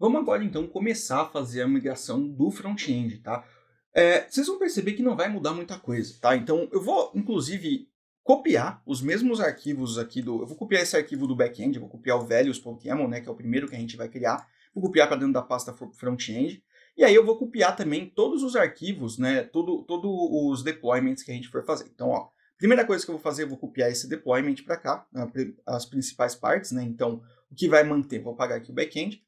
Vamos agora então começar a fazer a migração do front-end, tá? Vocês vão perceber que não vai mudar muita coisa, tá? Então eu vou, inclusive, copiar os mesmos arquivos aqui eu vou copiar esse arquivo do back-end, eu vou copiar o values.yaml, né, que é o primeiro que a gente vai criar, vou copiar para dentro da pasta front-end, e aí eu vou copiar também todos os arquivos, né, todos os deployments que a gente for fazer. Então, ó, primeira coisa que eu vou fazer, eu vou copiar esse deployment para cá, as principais partes, né? Então, o que vai manter, vou apagar aqui o back-end.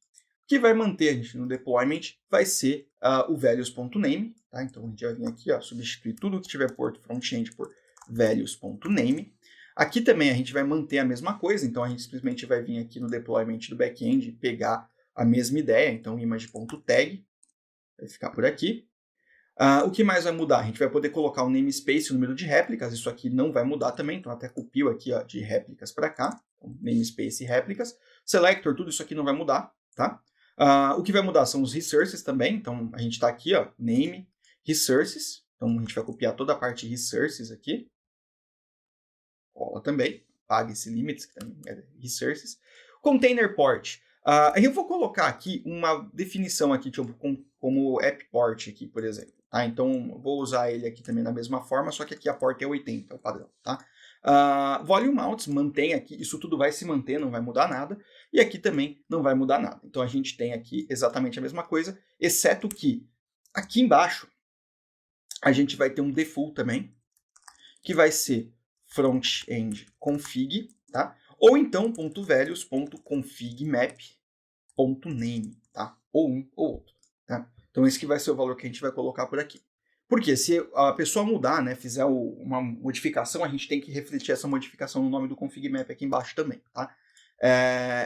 O que vai manter a gente no deployment vai ser o values.name, tá? Então a gente vai vir aqui, ó, substituir tudo que tiver porto front-end por values.name. Aqui também a gente vai manter a mesma coisa, então a gente simplesmente vai vir aqui no deployment do back-end e pegar a mesma ideia, então image.tag, vai ficar por aqui. O que mais vai mudar? A gente vai poder colocar o namespace, o número de réplicas, isso aqui não vai mudar também, então até copio aqui, ó, de réplicas para cá, então, namespace e réplicas. Selector, tudo isso aqui não vai mudar, tá? O que vai mudar são os resources também, então a gente está aqui, ó, name, resources, então a gente vai copiar toda a parte resources aqui, cola também, paga esse limits, que também é resources. Container port, eu vou colocar aqui uma definição aqui, tipo, como app port aqui, por exemplo, tá? Então vou usar ele aqui também da mesma forma, só que aqui a port é 80, é o padrão, tá? Volume mounts, mantém aqui, isso tudo vai se manter, não vai mudar nada, e aqui também não vai mudar nada. Então a gente tem aqui exatamente a mesma coisa, exceto que aqui embaixo a gente vai ter um default também, que vai ser front-end config, tá? Ou então .values.configmap.name, tá? Ou um ou outro, tá? Então esse que vai ser o valor que a gente vai colocar por aqui. Porque se a pessoa mudar, né, fizer uma modificação, a gente tem que refletir essa modificação no nome do config-map aqui embaixo também, tá?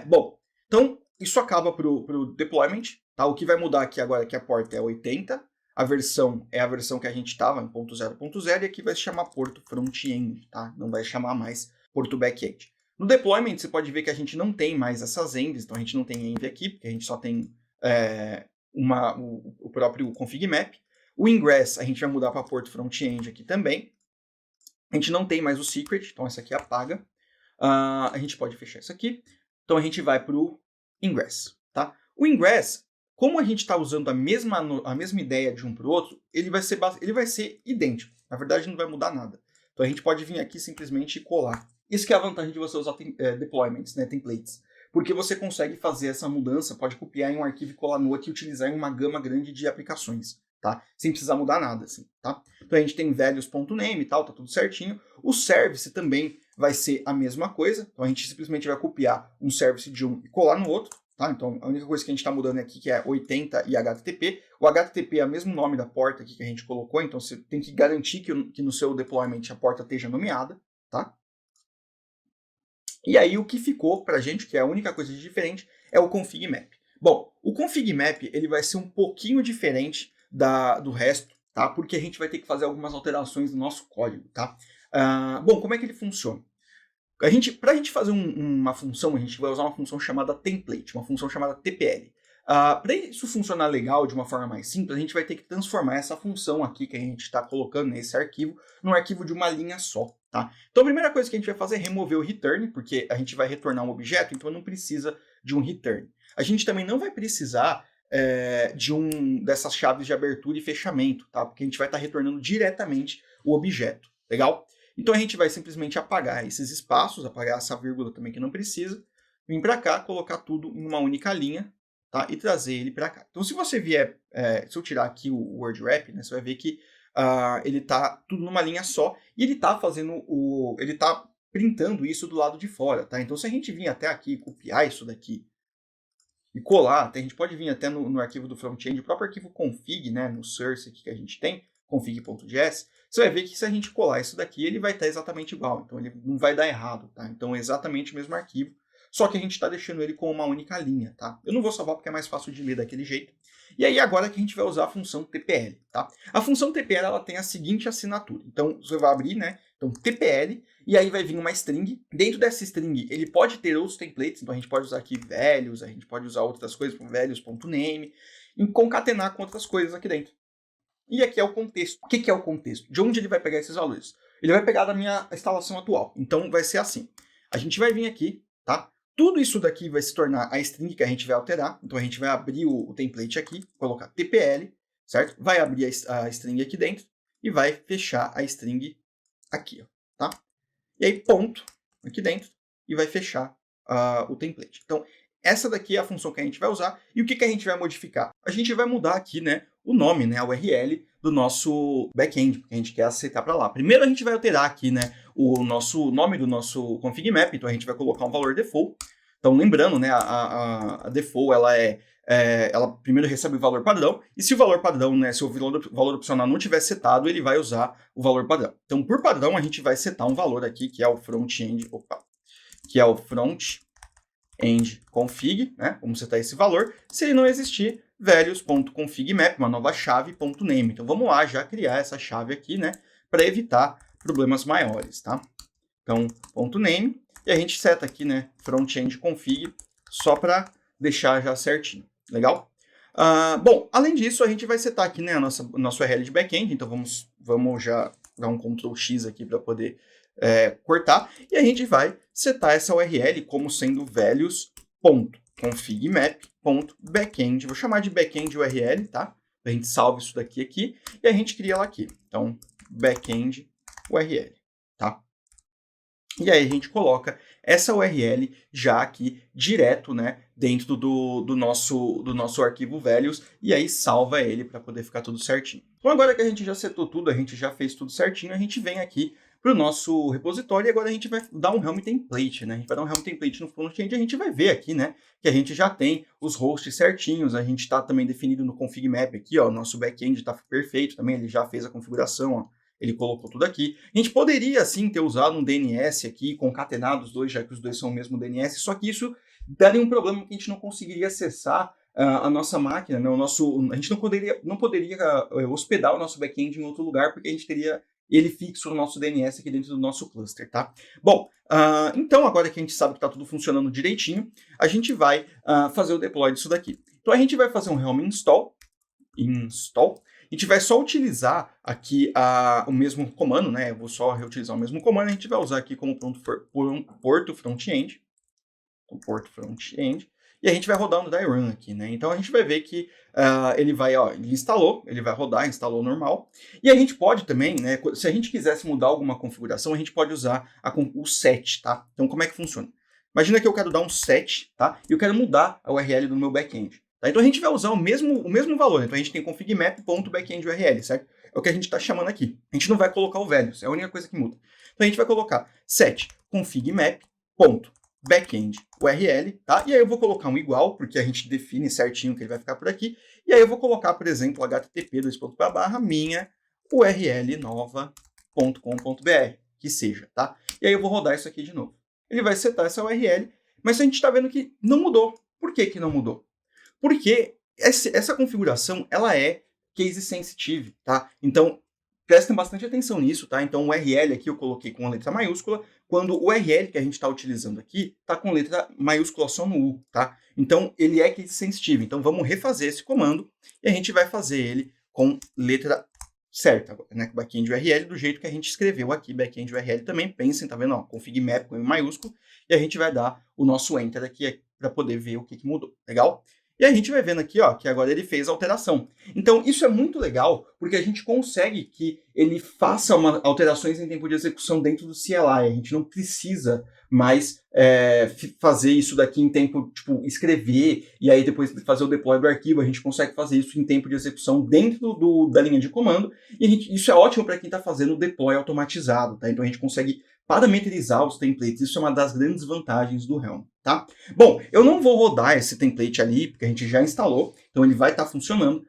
Bom, então isso acaba para o deployment, tá? O que vai mudar aqui agora é que a porta é 80, a versão é a versão que a gente estava, em 0.0.0, e aqui vai se chamar porto front-end, tá? Não vai chamar mais porto back-end. No deployment, você pode ver que a gente não tem mais essas envs, então a gente não tem env aqui, porque a gente só tem o próprio config map. O ingress a gente vai mudar para porto front-end aqui também. A gente não tem mais o secret, então essa aqui apaga. A gente pode fechar isso aqui. Então a gente vai para o ingress, tá? O ingress, como a gente está usando a mesma ideia de um para o outro, ele vai ser idêntico. Na verdade, não vai mudar nada. Então a gente pode vir aqui simplesmente colar. Isso que é a vantagem de você usar deployments, né, templates. Porque você consegue fazer essa mudança, pode copiar em um arquivo e colar no outro e utilizar em uma gama grande de aplicações, tá? Sem precisar mudar nada, assim, tá? Então a gente tem values.name e tal, tá tudo certinho. O service também vai ser a mesma coisa. Então a gente simplesmente vai copiar um service de um e colar no outro, tá? Então a única coisa que a gente está mudando aqui que é 80 e HTTP. O HTTP é o mesmo nome da porta aqui que a gente colocou, então você tem que garantir que no seu deployment a porta esteja nomeada, tá? E aí o que ficou pra gente, que é a única coisa de diferente, é o config map. Bom, o config map ele vai ser um pouquinho diferente do resto, tá? Porque a gente vai ter que fazer algumas alterações no nosso código, tá? Bom, como é que ele funciona? Para a gente fazer uma função, a gente vai usar uma função chamada template, uma função chamada TPL. Para isso funcionar legal, de uma forma mais simples, a gente vai ter que transformar essa função aqui que a gente está colocando nesse arquivo, num arquivo de uma linha só. Tá? Então a primeira coisa que a gente vai fazer é remover o return, porque a gente vai retornar um objeto, então não precisa de um return. A gente também não vai precisar dessas chaves de abertura e fechamento, tá? Porque a gente vai estar retornando diretamente o objeto. Legal? Então a gente vai simplesmente apagar esses espaços, apagar essa vírgula também que não precisa, vir para cá, colocar tudo em uma única linha, tá? E trazer ele para cá. Então se você vier, se eu tirar aqui o word wrap, né, você vai ver que ele está tudo numa linha só e ele está ele está printando isso do lado de fora, tá? Então se a gente vir até aqui, copiar isso daqui e colar, a gente pode vir até no arquivo do front-end, o próprio arquivo config, né, no source aqui que a gente tem, config.js, você vai ver que se a gente colar isso daqui, ele vai estar exatamente igual, então ele não vai dar errado, tá? Então é exatamente o mesmo arquivo, só que a gente está deixando ele com uma única linha, tá? Eu não vou salvar porque é mais fácil de ler daquele jeito. E aí agora que a gente vai usar a função TPL, tá? A função TPL, ela tem a seguinte assinatura. Então, você vai abrir, né? Então, TPL, e aí vai vir uma string. Dentro dessa string, ele pode ter outros templates, então a gente pode usar aqui values, a gente pode usar outras coisas, como values.name, e concatenar com outras coisas aqui dentro. E aqui é o contexto. O que é o contexto? De onde ele vai pegar esses valores? Ele vai pegar da minha instalação atual. Então, vai ser assim. A gente vai vir aqui, tá? Tudo isso daqui vai se tornar a string que a gente vai alterar. Então a gente vai abrir o template aqui, colocar TPL, certo? Vai abrir a string aqui dentro e vai fechar a string aqui, ó, tá? E aí ponto aqui dentro e vai fechar o template. Então essa daqui é a função que a gente vai usar. E o que a gente vai modificar? A gente vai mudar aqui, né, o nome, né, a URL do nosso back-end, porque a gente quer aceitar para lá. Primeiro a gente vai alterar aqui, né, o nome do nosso config map, então a gente vai colocar um valor default. Então lembrando, né, a default ela primeiro recebe o valor padrão, e se o valor padrão, né, se o valor opcional não tiver setado, ele vai usar o valor padrão. Então por padrão a gente vai setar um valor aqui, que é o front-end, front-end config, né? Vamos setar esse valor. Se ele não existir, values.configmap, uma nova chave, .name. Então vamos lá já criar essa chave aqui, né? Para evitar problemas maiores, tá? Então, .name, e a gente seta aqui, né? Front-end config, só para deixar já certinho. Legal? Bom, além disso, a gente vai setar aqui, né? Nosso URL de back-end. Então vamos já dar um Ctrl X aqui para poder cortar, e a gente vai setar essa URL como sendo values.configmap.backend. Vou chamar de backend URL, tá? A gente salva isso daqui e a gente cria ela aqui. Então, backend URL, tá? E aí a gente coloca essa URL já aqui direto, né, dentro do nosso arquivo values, e aí salva ele para poder ficar tudo certinho. Então agora que a gente já setou tudo, a gente já fez tudo certinho, a gente vem aqui para o nosso repositório e agora a gente vai dar um Helm template, né? A gente vai dar um Helm template no front-end e a gente vai ver aqui, né, que a gente já tem os hosts certinhos, a gente está também definido no config map aqui, ó, nosso back-end está perfeito também, ele já fez a configuração, ó, ele colocou tudo aqui. A gente poderia, sim, ter usado um DNS aqui, concatenado os dois, já que os dois são o mesmo DNS, só que isso daria um problema que a gente não conseguiria acessar a nossa máquina, né? A gente não poderia hospedar o nosso back-end em outro lugar, porque a gente teria ele fixo no nosso DNS aqui dentro do nosso cluster, tá? Bom, então agora que a gente sabe que está tudo funcionando direitinho, a gente vai fazer o deploy disso daqui. Então a gente vai fazer um Helm install, a gente vai só utilizar aqui o mesmo comando, né? Eu vou só reutilizar o mesmo comando, a gente vai usar aqui como porto front-end, e a gente vai rodar no die run aqui, né? Então a gente vai ver que ele vai, ó, ele vai rodar, instalou normal. E a gente pode também, né? Se a gente quisesse mudar alguma configuração, a gente pode usar o set, tá? Então como é que funciona? Imagina que eu quero dar um set, tá? E eu quero mudar a URL do meu back-end. Tá? Então a gente vai usar o mesmo valor. Então a gente tem configmap.backendurl, certo? É o que a gente está chamando aqui. A gente não vai colocar o values, é a única coisa que muda. Então a gente vai colocar set configmap.backendurl, tá? E aí eu vou colocar um igual, porque a gente define certinho que ele vai ficar por aqui. E aí eu vou colocar, por exemplo, http:// minha url nova.com.br, que seja, tá? E aí eu vou rodar isso aqui de novo. Ele vai setar essa URL, mas a gente está vendo que não mudou. Por que que não mudou? Porque essa configuração, ela é case sensitive, tá? Então, prestem bastante atenção nisso, tá? Então, o URL aqui eu coloquei com a letra maiúscula, quando o URL que a gente está utilizando aqui está com letra maiúscula só no U, tá? Então, ele é case sensitive. Então, vamos refazer esse comando e a gente vai fazer ele com letra certa, agora, né? Backend URL do jeito que a gente escreveu aqui, backend URL também. Pensem, tá vendo? Ó, config map com M maiúsculo, e a gente vai dar o nosso enter aqui para poder ver o que mudou, legal? E a gente vai vendo aqui, ó, que agora ele fez a alteração. Então, isso é muito legal, porque a gente consegue que ele faça alterações em tempo de execução dentro do CLI. A gente não precisa mais fazer isso daqui em tempo, tipo, escrever, e aí depois fazer o deploy do arquivo. A gente consegue fazer isso em tempo de execução dentro da linha de comando. E isso é ótimo para quem está fazendo o deploy automatizado, tá? Então, a gente consegue parametrizar os templates. Isso é uma das grandes vantagens do Helm, tá? Bom, eu não vou rodar esse template ali, porque a gente já instalou, então ele vai estar funcionando,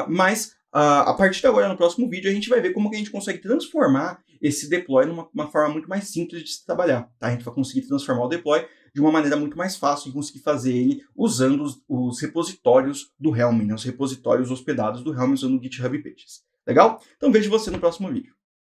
mas a partir de agora, no próximo vídeo, a gente vai ver como que a gente consegue transformar esse deploy numa forma muito mais simples de se trabalhar, tá? A gente vai conseguir transformar o deploy de uma maneira muito mais fácil e conseguir fazer ele usando os repositórios do Helm, né? Os repositórios hospedados do Helm usando o GitHub Pages. Legal? Então vejo você no próximo vídeo.